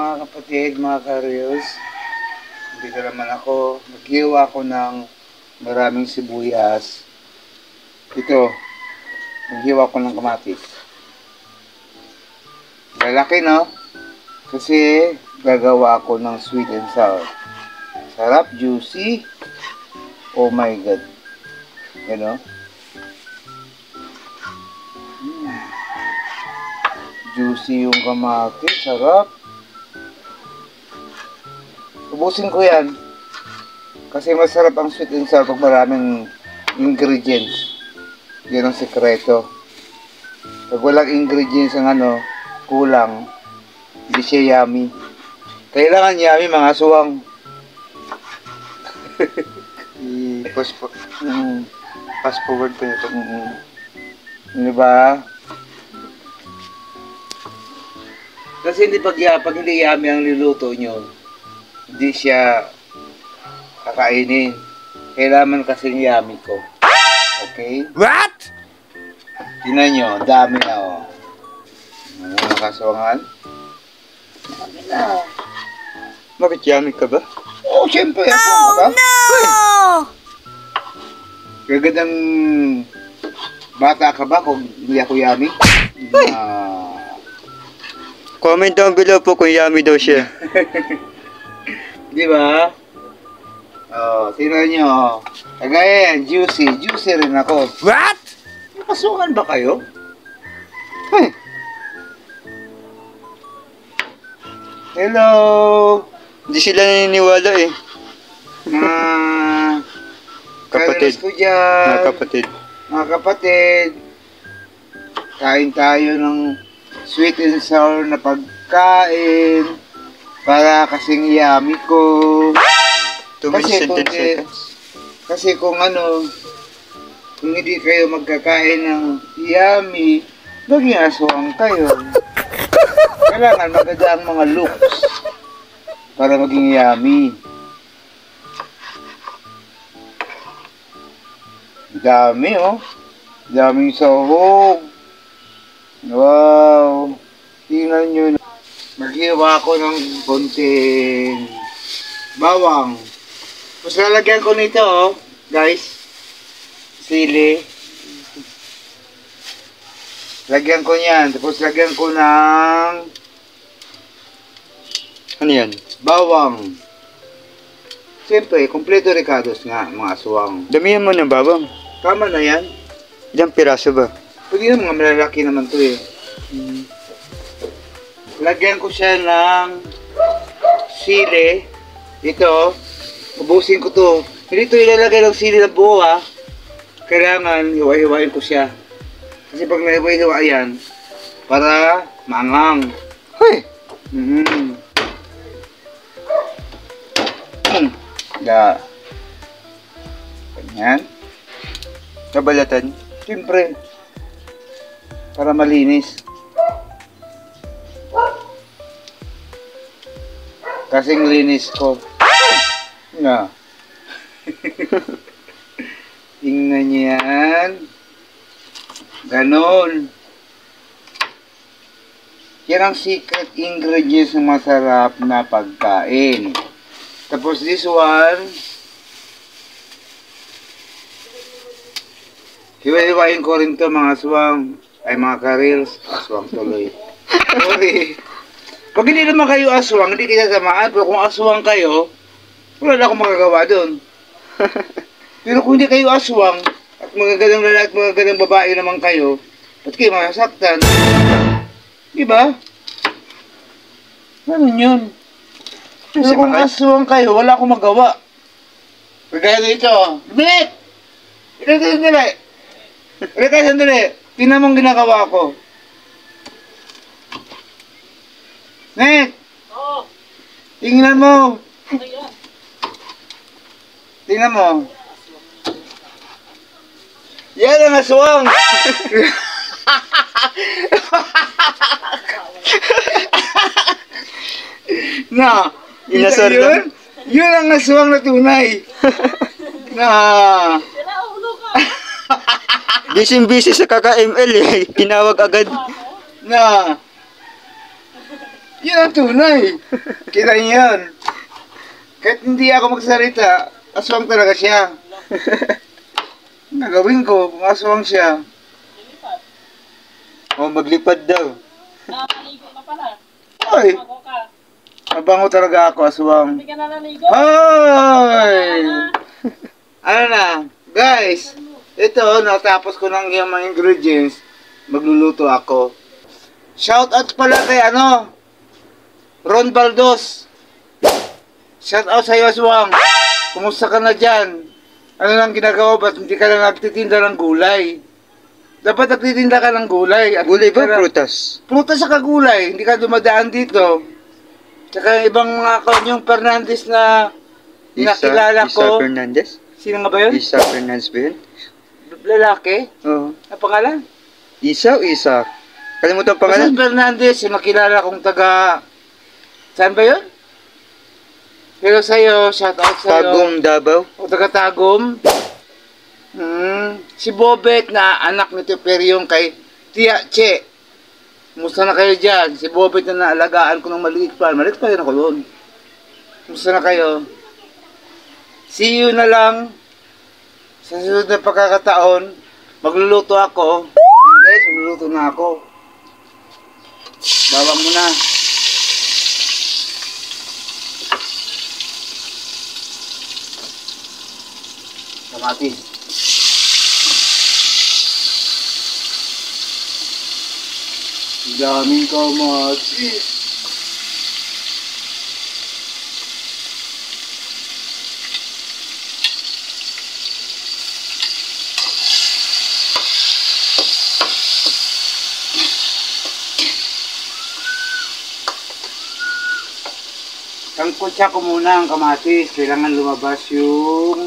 mga kapatid, mga kareels. Dito naman ako. Naghiwa ako ng maraming sibuyas. Ito. Naghiwa ako ng kamatis. Lalaki, no? Kasi gagawa ako ng sweet and sour. Sarap, juicy. Oh my God. Yan, no? Juicy yung kamatis. Sarap. Ubusin ko yan. Kasi masarap ang sweet and sour pag maraming ingredients. Yan ang sekreto. Pag walang ingredients ang kulang, hindi siya yummy. Kailangan yummy, mga suwang. Fast forward pa ito. Diba? Kasi pag hindi yummy ang niluto nyo, hindi siya kakainin. Kailangan kasing yummy ko. Okay? What? Tingnan nyo, dami na, oh. Ano, nakasuwangan? Dami na. Bakit yummy ka ba? Oh, syempre. Oh, no! Kagandang bata ka ba kung hindi ako yummy? Comment down below po kung yummy daw siya. Di ba? Oh, tingnan nyo. Kagaya yan, juicy. Juicy rin ako. What? Nakasukan ba kayo? Hey. Hello! Hindi sila naniniwala eh. Kapatid. Ko dyan. Mga kapatid. Mga kapatid. Kain tayo ng sweet and sour na pagkain. Para kasing yummy ko. 2 minutes and 10 seconds. Kasi kung hindi kayo magkakain ng yummy, maging aswang kayo. Kailangan maganda ang mga looks para maging yummy. Dami, oh. Daming sahog. Wow. Tingnan nyo. Maghiwa ako ng konting bawang. Tapos lalagyan ko nito, oh, guys. Sili. Lagyan ko yan. Tapos lagyan ko ng ano yan? bawang. Siyempre, kompleto ricados nga, mga aswang. Damihan mo ng bawang. Tama na yan. Ilang piraso ba? Pwede na, mga malalaki naman to eh. Lagyan ko siya ng sili. Ito, ubusin ko to. Hindi ito ilalagay ng sili na buo, ha. Kailangan hiwa-hiwain ko siya. Kasi pag nahiwa-hiwa yan, para maangang. Hoy! Da. Ganyan. Nabalatan. Siyempre. Para malinis. Kasing linis ko. Nga. Tingnan niyo yan. Ganon. Yan ang secret ingredients ng masarap na pagkain. Tapos this one, hiwa-hiwain ko rin to, mga aswang. Ay, mga kareels. Aswang tuloy. Sorry. Pag hindi naman kayo aswang, hindi kayo samaan. Pero kung aswang kayo, wala na akong magagawa doon. Pero kung hindi kayo aswang, at magagandang lalaki at magagandang babae naman kayo, ba't kayo masaktan? Diba? Ano yun? Pero kung aswang kayo, wala akong magawa. Kagaya dito, Bilik! Ito sandali! Ito sandali! Tingnan mong ginagawa ko. Nek! Oo! Tingnan mo! Tingnan mo! Yan ang aswang! Na! Inasar yun? Yun ang aswang na tunay! Na! Busy sa kaka-ML eh. Tinawag agad. Na! Yun ang tunay. Kita niyo yun. Kahit hindi ako magsalita, aswang talaga siya. Nagawin ko kung aswang siya. O, maglipad daw. Nakakaligo ka pala. Ay, Bago ka. mabango talaga ako, aswang. Hindi ka na naligo? Hoy! Ano na, guys, ito, natapos ko ng yung mga ingredients, magluluto ako. Shout out pala kay Ron Baldos. Shout out sa iyo, aswang. Kumusta ka na dyan? Ano nang ginagawa? Ba't hindi ka na nagtitinda ng gulay? Dapat nagtitinda ka ng gulay. At Gulay ba? hindi ka na- Prutas? Prutas sa kagulay, hindi ka dumadaan dito. Tsaka yung ibang mga yung Fernandez na nakilala Isa ko. Fernandez? Sino nga ba yun? Isa Fernandez ba yun? Lalaki? Oo. Ang pangalan? Isa o Isa? Kalimutan ang Basta pangalan? Fernandez, yung nakilala kong taga... Saan ba yun? Pero sa'yo, shout out sa'yo. Tagum Davao? O taga Tagum. Si Bobet na anak nito pero yung kay Tia Che. Kumusta na kayo dyan? Si Bobet na naalagaan ko ng maliit pa. Maliit pa rin ako doon. Kumusta na kayo? See you na lang sa susunod na pagkakataon. Magluluto ako. Guys, magluluto na ako. Bawang mo na. Kamatis. Ang daming kamatis. Tangkotsa ko muna ang kamatis. Kailangan lumabas yung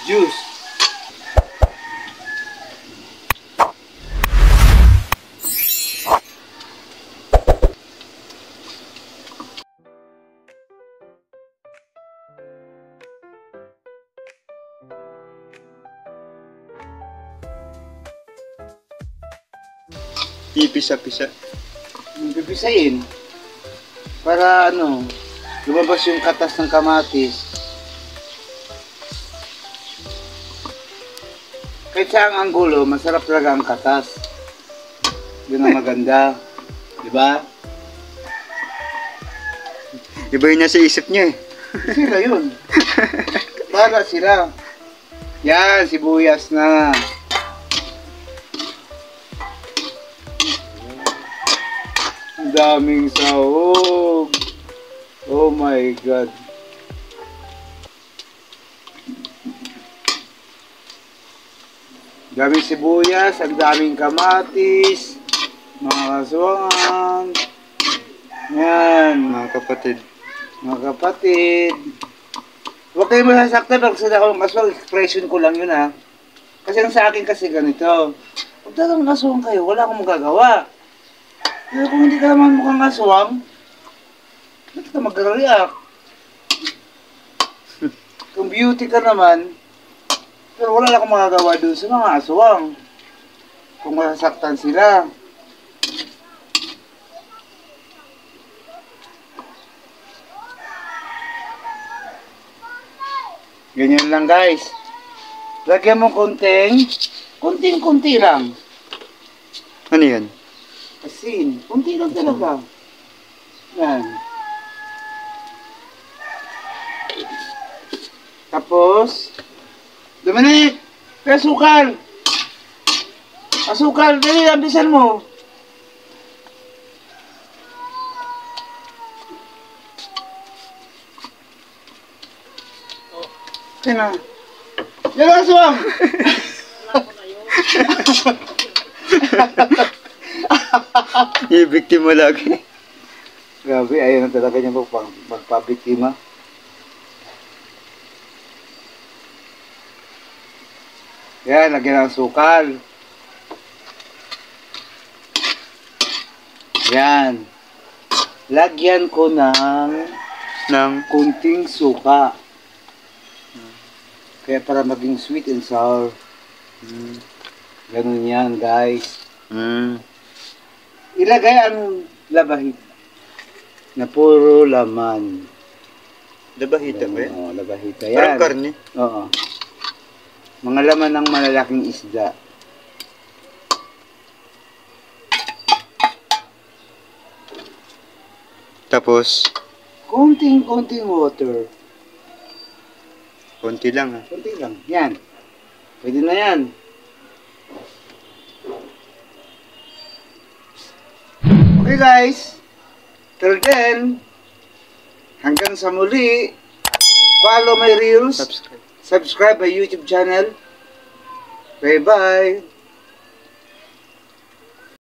juice. Pipisa-pisa. Pipisain. Para lumabas yung katas ng kamatis. Kahit sa ang anggulo, masarap talaga ang katas. Yun ang maganda. Diba? Iba yun nasa isip niya eh. Sila yun. Para sila. Yan, sibuyas na. Ang daming sahog. Oh my God. Daming sibuyas, ang daming kamatis, mga kaswangan. Yan, Mga kapatid. mga kapatid. Huwag kayo masasaktan pag sa akong aswang, expression ko lang yun ha. Kasi ang sa akin kasi ganito. Pag talagang aswang kayo, wala akong magagawa. Pero kung hindi ka naman mukhang aswang, ba't ka mag-react? Kung beauty ka naman, pero wala akong magagawa dun sa mga aswang. Kung masasaktan sila. Ganyan lang guys. Lagyan mo konting-kunti lang. Ano yan? Asin. Kunti lang talaga. Yan. Tapos, Dominic! Kaya asukal! Asukal! Dali, ambisan mo! Okay na. Yan ang aswang! I-victim mo lagi. Grabe, ayaw na talaga niya magpabiktima. Yan, lagyan ng sukal. Yan. Lagyan ko ng Nang kunting suka. Kaya para maging sweet and sour. Ganun yan, guys. mm, Ilagay ang labahit. na puro laman. Labahita ba yan? Oo, labahita Parang yan. karne. Oo. Mga laman ng malalaking isda. Tapos, Konting water. konti lang ha. Konti lang. Yan. Pwede na yan. Okay guys. Till then, hanggang sa muli, follow my reels, Subscribe. subscribe my YouTube channel. Bye-bye.